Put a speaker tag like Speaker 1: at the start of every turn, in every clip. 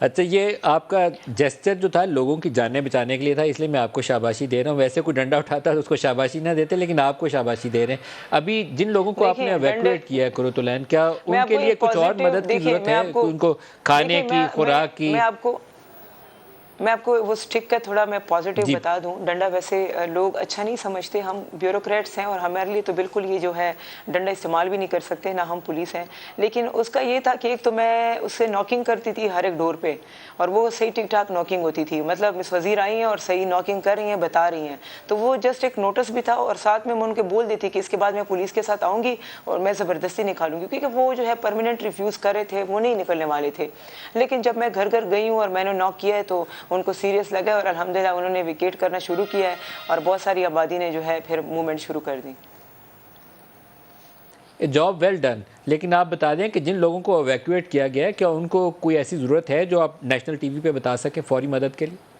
Speaker 1: اچھا، یہ آپ کا جیسچر جو تھا لوگوں کی جانیں بچانے کے لیے تھا، اس لیے میں آپ کو شاباشی دے رہا ہوں. ویسے کوئی ڈنڈا اٹھاتا تو اس کو شاباشی نہ دیتے، لیکن آپ کو شاباشی دے رہے ہیں. ابھی جن لوگوں کو آپ نے
Speaker 2: دیکھیں ڈنڈے،
Speaker 1: ایویکویٹ کیا ہے کرتولین، کیا
Speaker 2: میں
Speaker 1: ان
Speaker 2: آپ
Speaker 1: کے
Speaker 2: کو
Speaker 1: لیے
Speaker 2: ایک
Speaker 1: کچھ اور
Speaker 2: پازیٹیو،
Speaker 1: مدد کی
Speaker 2: دیکھیں
Speaker 1: ضرورت
Speaker 2: میں
Speaker 1: ہے؟
Speaker 2: آپ کو،
Speaker 1: ان کو کھانے
Speaker 2: دیکھیں
Speaker 1: کی، خوراک کی؟
Speaker 2: میں آپ کو وہ سٹک کا تھوڑا میں پازیٹیو
Speaker 1: جی
Speaker 2: بتا دوں. ڈنڈا ویسے لوگ اچھا نہیں سمجھتے، ہم بیوروکریٹس ہیں اور ہمارے لیے تو بالکل یہ جو ہے ڈنڈا استعمال بھی نہیں کر سکتے، نہ ہم پولیس ہیں. لیکن اس کا یہ تھا کہ ایک تو میں اس سے ناکنگ کرتی تھی ہر ایک ڈور پہ، اور وہ صحیح ٹھیک ٹھاک ناکنگ ہوتی تھی، مطلب مس وزیر آئی ہیں اور صحیح ناکنگ کر رہی ہیں، بتا رہی ہیں. تو وہ جسٹ ایک نوٹس بھی تھا، اور ساتھ میں ان کے بول دیتی کہ اس کے بعد میں پولیس کے ساتھ آؤں گی اور میں زبردستی نکالوں گی، کیونکہ وہ جو ہے پرماننٹ ریفیوز کر رہے تھے، وہ نہیں نکلنے والے تھے. لیکن جب میں گھر گھر گئی ہوں اور میں نے ناک کیا ہے تو ان کو سیریس لگا، اور الحمدللہ انہوں نے ویکیٹ کرنا شروع کیا ہے، اور بہت ساری آبادی نے جو ہے پھر موومنٹ شروع کر دی.
Speaker 1: Job well done. لیکن آپ بتا دیں کہ جن لوگوں کو ایویکویٹ کیا گیا ہے، کیا ان کو کوئی ایسی ضرورت ہے جو آپ نیشنل ٹی وی پہ بتا سکیں فوری مدد کے لیے؟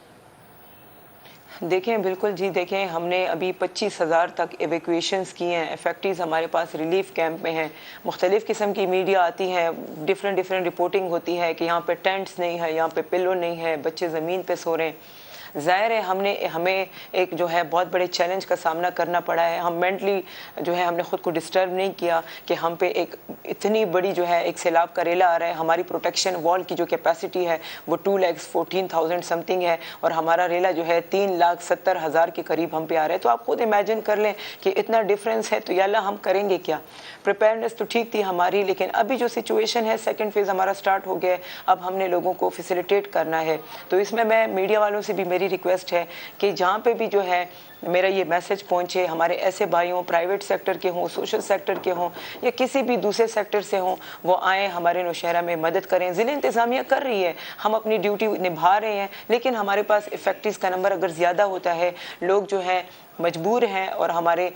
Speaker 2: دیکھیں بالکل جی، دیکھیں ہم نے ابھی 25,000 تک ایویکویشنز کی ہیں. افیکٹیز ہمارے پاس ریلیف کیمپ میں ہیں. مختلف قسم کی میڈیا آتی ہے، ڈیفرنٹ رپورٹنگ ہوتی ہے کہ یہاں پہ ٹینٹس نہیں ہے، یہاں پہ پلو نہیں ہے، بچے زمین پہ سو رہے ہیں. ظاہر ہے ہمیں ایک جو ہے بہت بڑے چیلنج کا سامنا کرنا پڑا ہے. ہم مینٹلی جو ہے ہم نے خود کو ڈسٹرب نہیں کیا کہ ہم پہ ایک اتنی بڑی جو ہے ایک سیلاب کا ریلا آ رہا ہے. ہماری پروٹیکشن وال کی جو کیپیسٹی ہے وہ 2,14,000 سم تھنگ ہے، اور ہمارا ریلا جو ہے 3,70,000 کے قریب ہم پہ آ رہا ہے. تو آپ خود امیجن کر لیں کہ اتنا ڈفرینس ہے، تو یا اللہ ہم کریں گے کیا. پریپیئرنیس تو ٹھیک تھی ہماری، لیکن ابھی جو سچویشن ہے سیکنڈ فیز ہمارا سٹارٹ ہو گیا ہے. اب ہم نے لوگوں کو فیسیلیٹیٹ کرنا ہے. تو اس میں میڈیا والوں سے بھی میری ریکویسٹ ہے کہ جہاں پہ بھی جو ہے میرا یہ میسج پہنچے، ہمارے ایسے بھائی ہوں، پرائیویٹ سیکٹر کے ہوں، سوشل سیکٹر کے ہوں، یا کسی بھی دوسرے سیکٹر سے ہوں، وہ آئیں ہمارے نوشہرہ میں مدد کریں. ضلع انتظامیہ کر رہی ہے، ہم اپنی ڈیوٹی نبھا رہے ہیں، لیکن ہمارے پاس افیکٹیز کا نمبر اگر زیادہ ہوتا ہے، لوگ جو ہیں مجبور ہیں اور ہمارے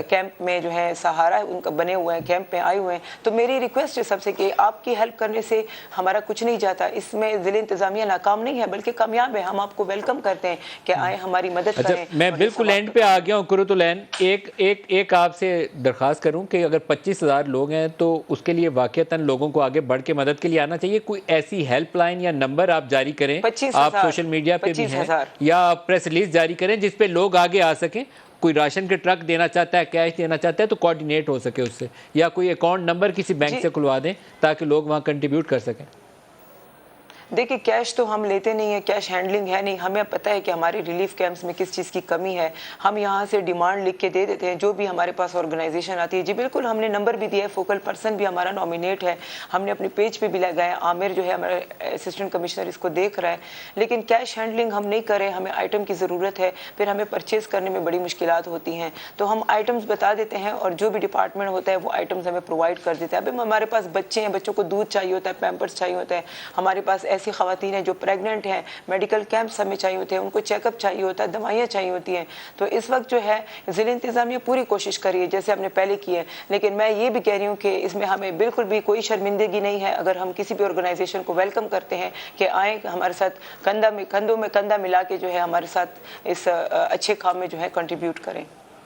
Speaker 2: کیمپ میں جو ہے سہارا ان کا بنے ہوئے ہیں، کیمپ میں آئے ہوئے ہیں. تو میری ریکویسٹ ہے سب سے کہ آپ کی ہیلپ کرنے سے ہمارا کچھ نہیں جاتا. اس میں ضلع انتظامیہ ناکام نہیں ہے بلکہ کامیاب ہے. ہم آپ کو ویلکم کرتے ہیں کہ آئیں ہماری مدد
Speaker 1: اچھا،
Speaker 2: کریں.
Speaker 1: میں
Speaker 2: اور یہ
Speaker 1: بالکل
Speaker 2: ثواب
Speaker 1: اینڈ
Speaker 2: کا
Speaker 1: پہ
Speaker 2: کام
Speaker 1: آ
Speaker 2: ہے.
Speaker 1: گیا ہوں. کرتولین، ایک آپ سے درخواست کروں کہ اگر 25,000 لوگ ہیں تو اس کے لیے واقعتاً لوگوں کو آگے بڑھ کے مدد کے لیے آنا چاہیے. کوئی ایسی ہیلپ لائن یا نمبر آپ جاری کریں، آپ
Speaker 2: 25,000
Speaker 1: سوشل میڈیا پہ بھی ہیں،
Speaker 2: 25,000
Speaker 1: یا آپ پریس ریلیز جاری کریں جس پہ لوگ آگے آ سکیں. کوئی راشن کے ٹرک دینا چاہتا ہے، کیش دینا چاہتا ہے، تو کوارڈینیٹ ہو سکے اس سے، یا کوئی اکاؤنٹ نمبر کسی بینک
Speaker 2: جی
Speaker 1: سے کھلوا دیں تاکہ لوگ وہاں کنٹریبیوٹ کر سکیں.
Speaker 2: دیکھیں کیش تو ہم لیتے نہیں ہیں، کیش ہینڈلنگ ہے نہیں. ہمیں پتہ ہے کہ ہماری ریلیف کیمپس میں کس چیز کی کمی ہے. ہم یہاں سے ڈیمانڈ لکھ کے دے دیتے ہیں جو بھی ہمارے پاس آرگنائزیشن آتی ہے. جی بالکل، ہم نے نمبر بھی دیا ہے، فوکل پرسن بھی ہمارا نامینیٹ ہے، ہم نے اپنی پیج پہ بھی لگایا. عامر جو ہے ہمارا اسسٹنٹ کمشنر اس کو دیکھ رہا ہے. لیکن کیش ہینڈلنگ ہم نہیں کر رہے. ہمیں آئٹم کی ضرورت ہے، پھر ہمیں پرچیز کرنے میں بڑی مشکلات ہوتی ہیں. تو ہم آئٹمز بتا دیتے ہیں اور جو بھی ڈپارٹمنٹ ہوتا ہے وہ آئٹمز ہمیں پرووائڈ کر دیتا ہے. ابھی ہمارے پاس بچے ہیں، بچوں کو دودھ چاہیے ہوتا ہے، پیمپرس چاہیے ہوتا ہے. ہمارے پاس ایسی خواتین ہیں جو پریگننٹ ہیں، میڈیکل کیمپس ہمیں چاہیے ہوتے ہیں، ان کو چیک اپ چاہیے ہوتا ہے، دوائیاں چاہیے ہوتی ہیں. تو اس وقت جو ہے ضلع انتظامیہ پوری کوشش کر رہی ہے جیسے ہم نے پہلے کی ہے. لیکن میں یہ بھی کہہ رہی ہوں کہ اس میں ہمیں بالکل بھی کوئی شرمندگی نہیں ہے اگر ہم کسی بھی آرگنائزیشن کو ویلکم کرتے ہیں کہ آئیں ہمارے ساتھ کندھوں میں کندھا ملا کے جو ہے ہمارے ساتھ اس اچھے کام میں جو ہے کنٹریبیوٹ کریں.